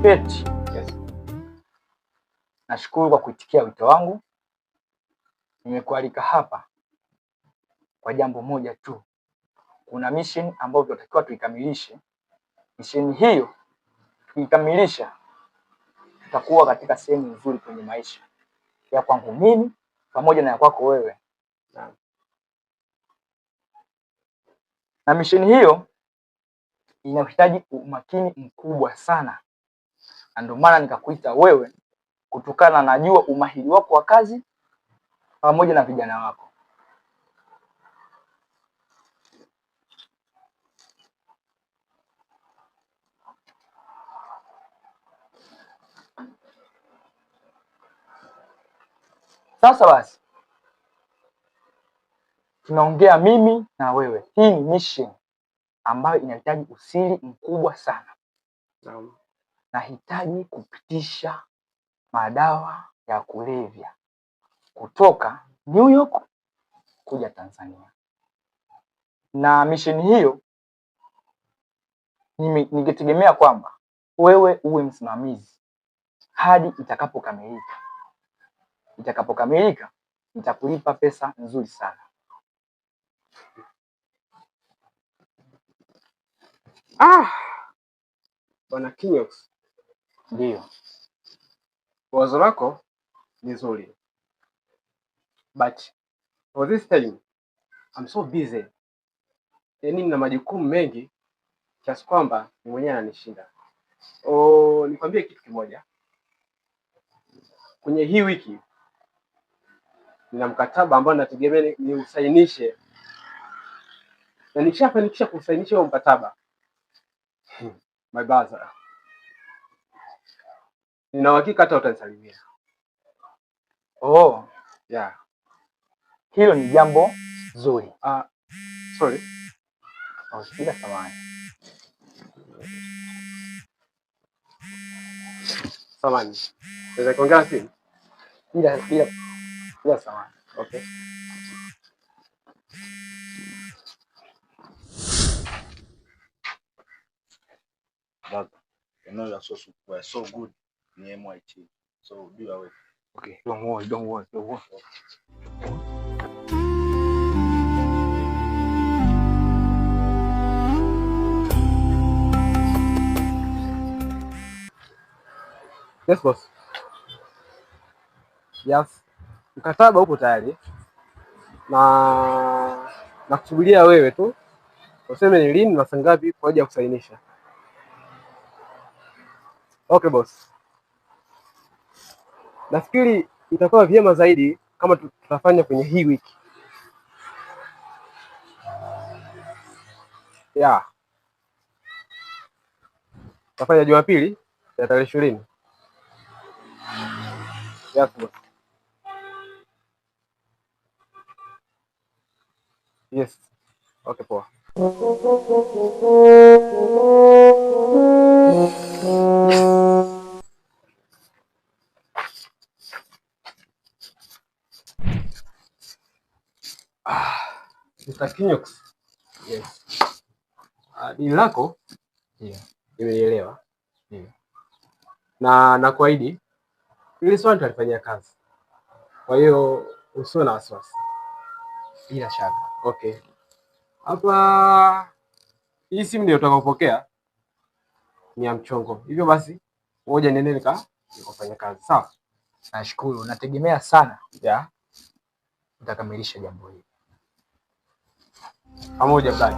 Peti. Yes. Nashukuru kwa kuitikia wito wangu. Nimekualika hapa kwa jambo moja tu. Kuna mission ambayo tunatakiwa tuikamilishe. Mission hiyo tuikamilisha, tutakuwa katika sehemu nzuri kwenye maisha ya kwangu mimi pamoja na ya kwako wewe. Na mission hiyo inahitaji umakini mkubwa sana, na ndio maana nikakuita wewe, kutokana na najua umahiri wako wa kazi pamoja na vijana wako. Sasa basi, tunaongea mimi na wewe. Hii ni mission ambayo inahitaji usiri mkubwa sana. Nahitaji kupitisha madawa ya kulevya kutoka New York kuja Tanzania, na mission hiyo ningetegemea kwamba wewe uwe msimamizi hadi itakapokamilika. Itakapokamilika nitakulipa pesa nzuri sana. Bwana Kinyox. Ndio. Wazo lako ni nzuri. But for this time I'm so busy. Yaani nina majukumu mengi kiasi kwamba ni mwenyewe ananishinda. Nikwambie kitu kimoja. Kwenye hii wiki nina mkataba ambao nategemea ni usainishe. Na nikishafanikisha kusainisha huo mkataba, my brother, nina uhakika hata utanisalimia. Yeah. Hilo ni jambo zuri. Sorry. Bila samahani. Samahani. Naweza kuongea simu? Bila samahani. Okay. But you know you're so good in MIT. So do your way. Okay, don't worry. Yes, boss. Yes. Mkataba upo tayari. Na nakusubiria wewe tu useme ni lini na saa ngapi kwa ajili ya kusainisha. Okay, boss. Nafikiri itakuwa vyema zaidi kama tutafanya kwenye hii wiki. Yeah. Tutafanya Jumapili ya tarehe 20. Yes, boss. Yes. Okay, poa. Mr. Kinyox. Yes. Dili lako? Yeah. Nimeelewa. Yeah. Na nakuahidi ili swali tutalifanyia kazi. Kwa hiyo usiwe na wasiwasi. Bila shaka. Okay. Hapa hii simu ndio utakayopokea ni ya mchongo. Hivyo basi ngoja niende nikafanya kazi. Sawa? Nashukuru. Nategemea sana. Yeah. Utakamilisha jambo hili. Pamoja bali.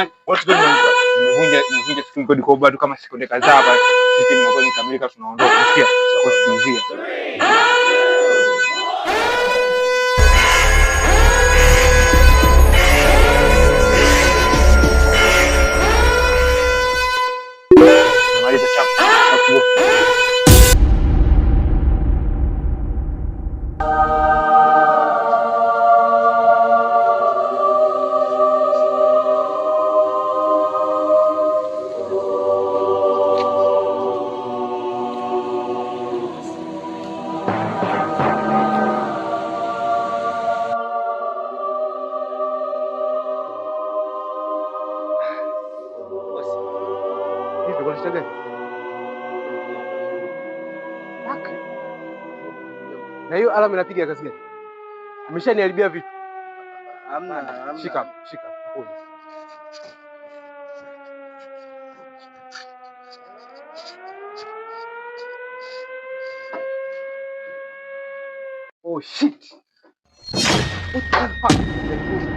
jamani, watu gani wanaitwa? Nimevunja screen code kwa bado kama sekunde kadhaa hapa. System inakuwa imekamilika, tunaondoka. Unasikia? Kwa kusikilizia. Namaliza chapa. Hivi kwa shida gani? Na hiyo alarm inapiga kazi gani? Umeshaniharibia vitu. Hamna. Shika. Kuja. Oh shit. What the fuck?